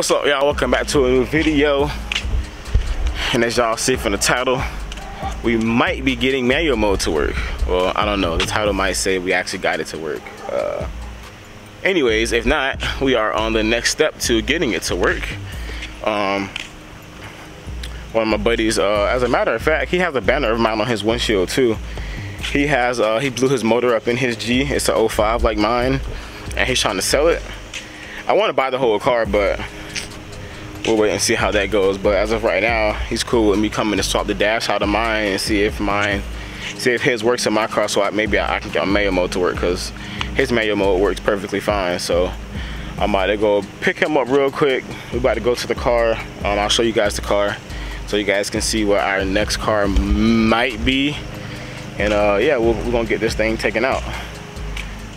What's up, y'all? Welcome back to a new video. And as y'all see from the title, we might be getting manual mode to work. Well, I don't know. The title might say we actually got it to work. Anyways, if not, we are on the next step to getting it to work. One of my buddies, as a matter of fact, he has a banner of mine on his windshield too. He has, he blew his motor up in his G. It's an 05 like mine, and he's trying to sell it. I want to buy the whole car, but we'll wait and see how that goes. But as of right now, he's cool with me coming to swap the dash out of mine and see if his works in my car, so maybe I can get manual mode to work, because his manual mode works perfectly fine. So I'm about to go pick him up real quick. We're about to go to the car. I'll show you guys the car so you guys can see what our next car might be. And yeah, we're gonna get this thing taken out.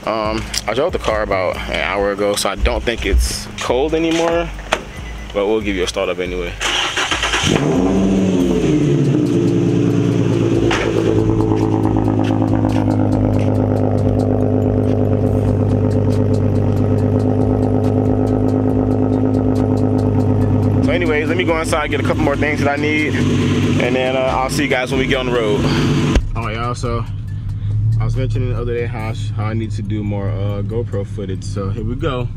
I drove the car about an hour ago, so I don't think it's cold anymore, but we'll give you a startup anyway. So anyways, let me go inside, get a couple more things that I need, and then I'll see you guys when we get on the road. Alright, y'all, so I was mentioning the other day how I need to do more GoPro footage, so here we go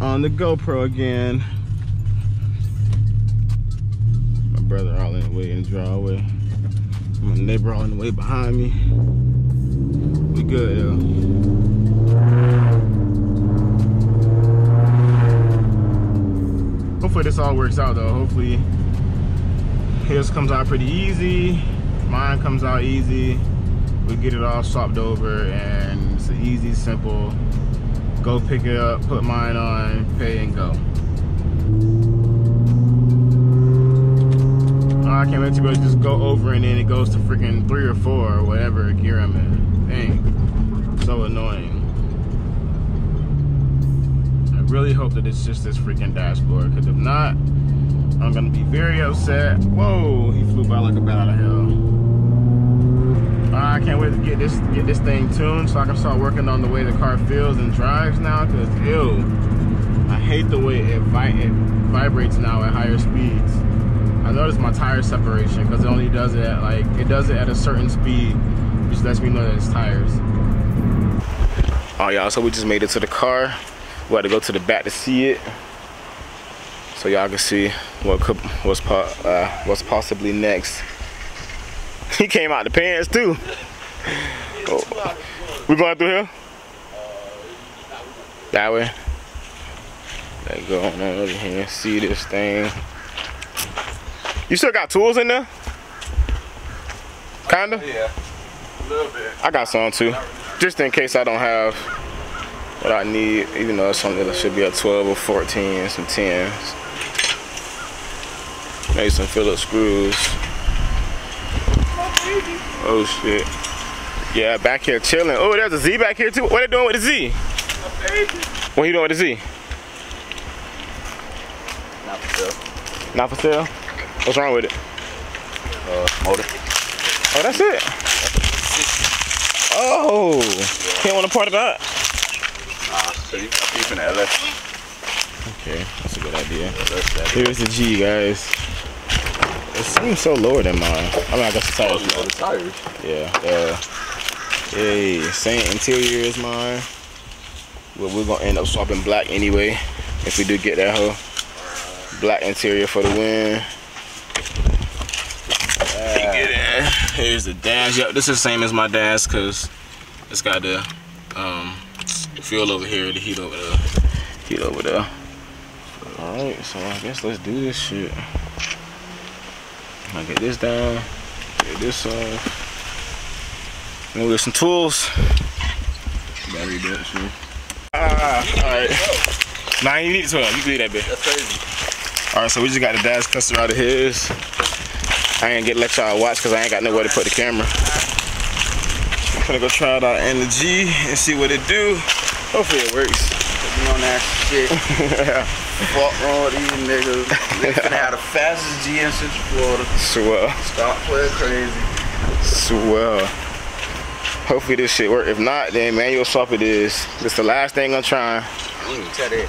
on the GoPro again. My brother all in the way in the driveway. My neighbor all in the way behind me. We good, yo. Hopefully this all works out though. Hopefully his comes out pretty easy, mine comes out easy. We get it all swapped over, and it's an easy, simple, go pick it up, put mine on, pay and go. Oh, I can't wait to just go over and then it goes to freaking 3 or 4 or whatever gear I'm in. Dang, so annoying. I really hope that it's just this freaking dashboard, because if not, I'm gonna be very upset. Whoa, he flew by like a bat out of hell. I can't wait to get this thing tuned so I can start working on the way the car feels and drives now, because ew, I hate the way it vibrates now at higher speeds. I noticed my tire separation, because it only does it at at a certain speed, which lets me know that it's tires. Oh y'all, so we just made it to the car. We had to go to the back to see it, so y'all can see what's possibly next. He came out the pants too. Oh. We going through here? That way. Let's go on over here and see this thing. You still got tools in there? Kinda? Yeah, a little bit. I got some too, just in case I don't have what I need, even though it's something that should be a 12 or 14 and some 10s. Maybe some Phillips screws. Oh shit. Yeah, back here chilling. Oh, there's a Z back here too. What are they doing with the Z? What are you doing with the Z? Not for sale. Not for sale? What's wrong with it? Motor. Oh, that's it? Oh, can't want a part of that? So you got beef in the LS. Okay, that's a good idea. Here's the G, guys. It seems so lower than mine. I mean, I guess the tires. Oh, the tires. Yeah. Hey, same interior as mine. But we're gonna end up swapping black anyway, if we do get that hoe. Black interior for the win. Get in. Here's the dash. Yep, this is the same as my dash, cause it's got the fuel over here, the heat over there. All right, so I guess let's do this shit. I'll get this down, get this off. And we'll get some tools. Battery belt, sure. Alright. Nah, you need 12. You can leave that bit. That's crazy. Alright, so we just got the dash cluster out of his. I ain't gonna let y'all watch because I ain't got nowhere to put the camera. I'm gonna go try it out in the G and see what it do. Hopefully it works. You on that shit. Fuck wrong with these niggas. They finna have the fastest G in Central Florida. Swell. Stop playing crazy. Swell. Hopefully this shit work. If not, then manual swap it is. This the last thing I'm trying. I ain't even tell that.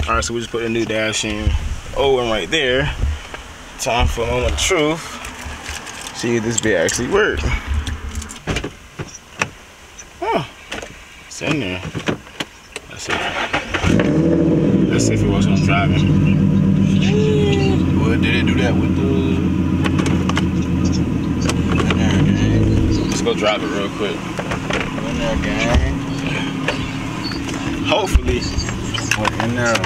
All right, so we just put a new dash in. Oh, and right there. Time for a moment of truth. See if this bit actually works. Oh, it's in there. Let's see. Let's see if it works when I'm driving. What did it do that with the? Let's go drive it real quick. In there, gang. Hopefully. What in there?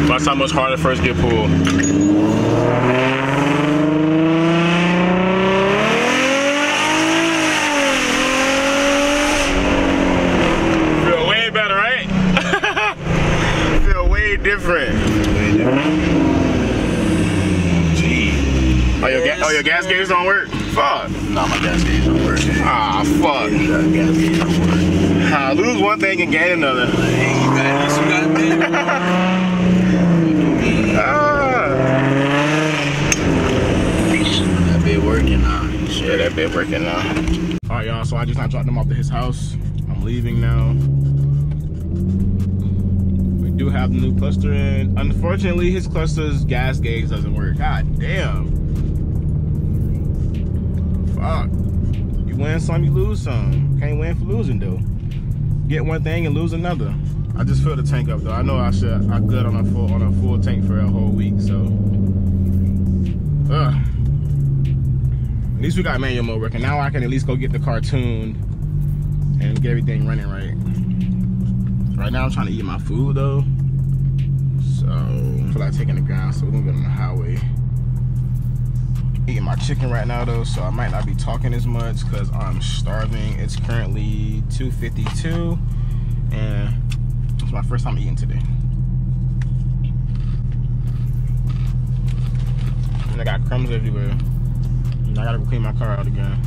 That's how much harder first gear pull. Feel way better, right? Feel way different. Gee. Oh, your gas gauge don't work? Fuck. No, my gas gauge don't work. Ah, fuck. Gas gauge don't work. Lose one thing and gain another. Hey, you got it, man. That bit working now. Yeah, that bit working now. Alright, y'all, so I just dropped him off to his house. I'm leaving now. We do have the new cluster in. Unfortunately, his cluster's gas gauge doesn't work. God damn. Fuck. You win some, you lose some. Can't win for losing, though. Get one thing and lose another. I just filled the tank up though. I know I good on a full tank for a whole week, so at least we got manual mode working. Now I can at least go get the car tuned and get everything running right. Right now I'm trying to eat my food though. So I feel like taking the ground, so we're gonna get on the highway. Eating my chicken right now though, so I might not be talking as much because I'm starving. It's currently 2:52 and it's my first time eating today. And I got crumbs everywhere. And I gotta go clean my car out again.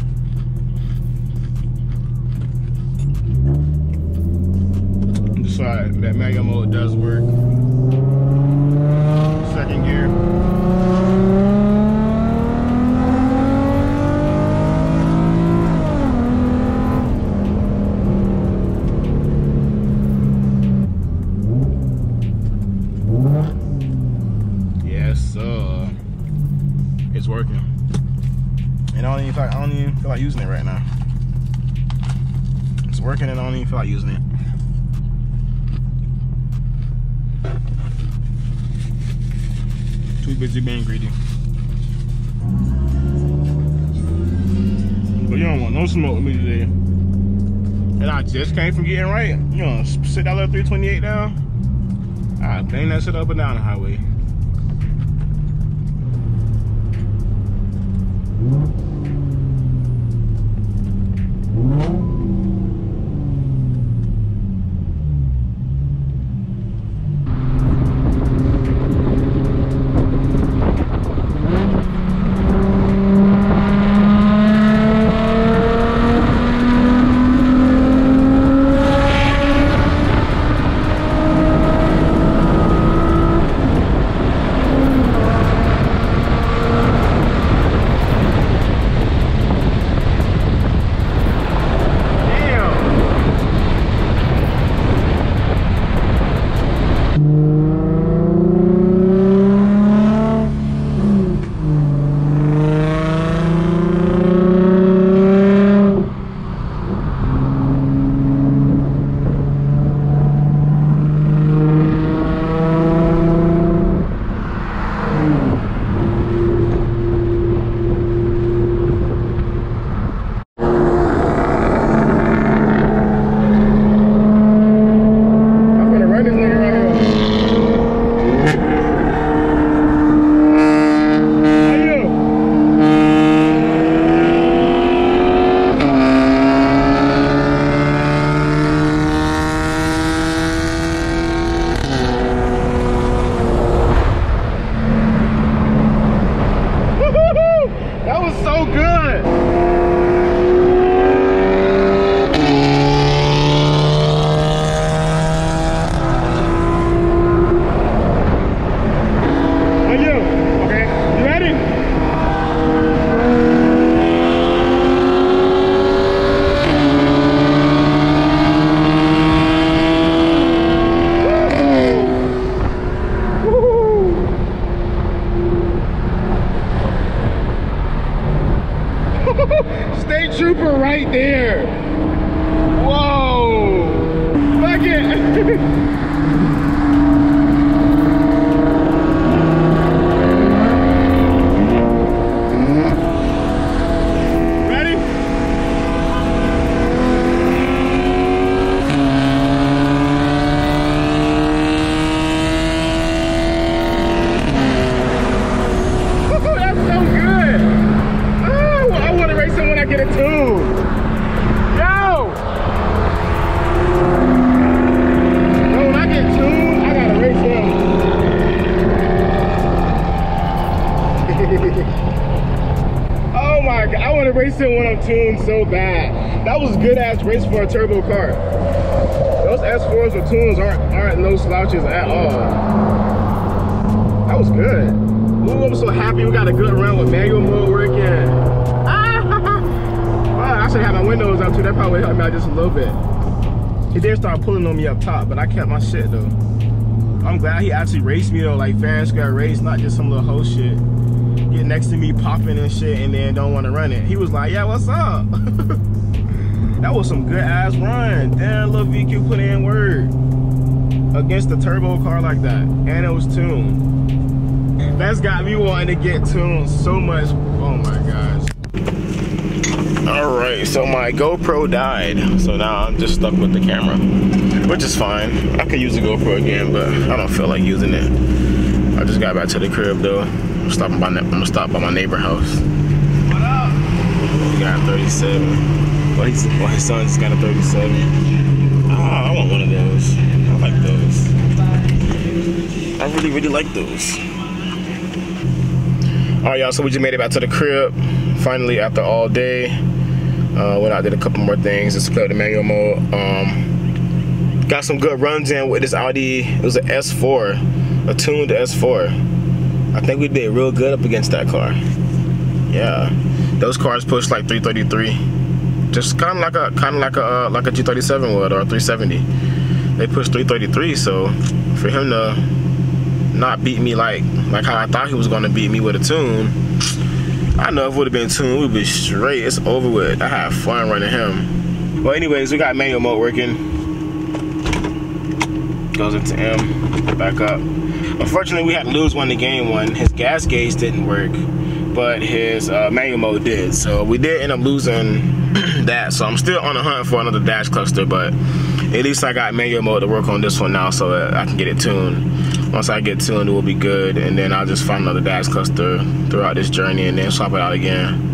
Just so that manual mode does work. Second gear. It's working, and I don't even feel like using it right now. It's working, and I don't even feel like using it. Too busy being greedy. But you don't want no smoke with me today. And I just came from getting right. You know, sit that little 328 down. I bang that shit up and down the highway. right there. Whoa. Fuck it. When I'm tuned so bad. That was good ass race for a turbo car. Those S4s with tunes aren't no slouches at all. That was good. Ooh, I'm so happy we got a good run with manual mode working. Wow, I should have my windows up too. That probably helped me out just a little bit. He did start pulling on me up top, but I kept my shit though. I'm glad he actually raced me though, like fair and square race, not just some little hoe shit. Get next to me popping and shit and then don't want to run it. He was like, yeah, what's up? That was some good ass run. Damn, little VQ put in work against the turbo car like that. And it was tuned. That's got me wanting to get tuned so much. Oh my gosh. All right, so my GoPro died. So now I'm just stuck with the camera, which is fine. I could use the GoPro again, but I don't feel like using it. I just got back to the crib though. I'm gonna stop by my neighbor house. What up? He got a 37. Well, his son just got a 37. Ah, I want one of those. I like those. I really, really like those. All right, y'all. So we just made it back to the crib. Finally, after all day, went out, did a couple more things. Just played the manual mode. Got some good runs in with this Audi. It was an S4, a tuned S4. I think we did real good up against that car. Yeah, those cars push like 333, just kind of like a G37 would, or 370. They push 333, so for him to not beat me like how I thought he was gonna beat me with a tune, I know if it would have been tuned, we'd be straight. It's over with. I had fun running him. Well, anyways, we got manual mode working. Goes into M, back up. Unfortunately, we had to lose one in game one. His gas gauge didn't work, but his manual mode did. So we did end up losing that. So I'm still on the hunt for another dash cluster, but at least I got manual mode to work on this one now, so I can get it tuned. Once I get tuned, it will be good, and then I'll just find another dash cluster throughout this journey and then swap it out again.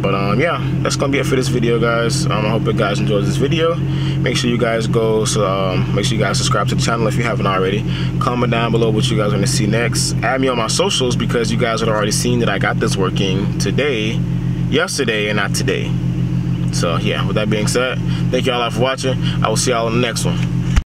But yeah, that's gonna be it for this video, guys. I hope you guys enjoyed this video. Make sure you guys make sure you guys subscribe to the channel if you haven't already. Comment down below what you guys want to see next. Add me on my socials because you guys had already seen that I got this working yesterday and not today. So yeah, with that being said, thank y'all for watching. I will see y'all on the next one.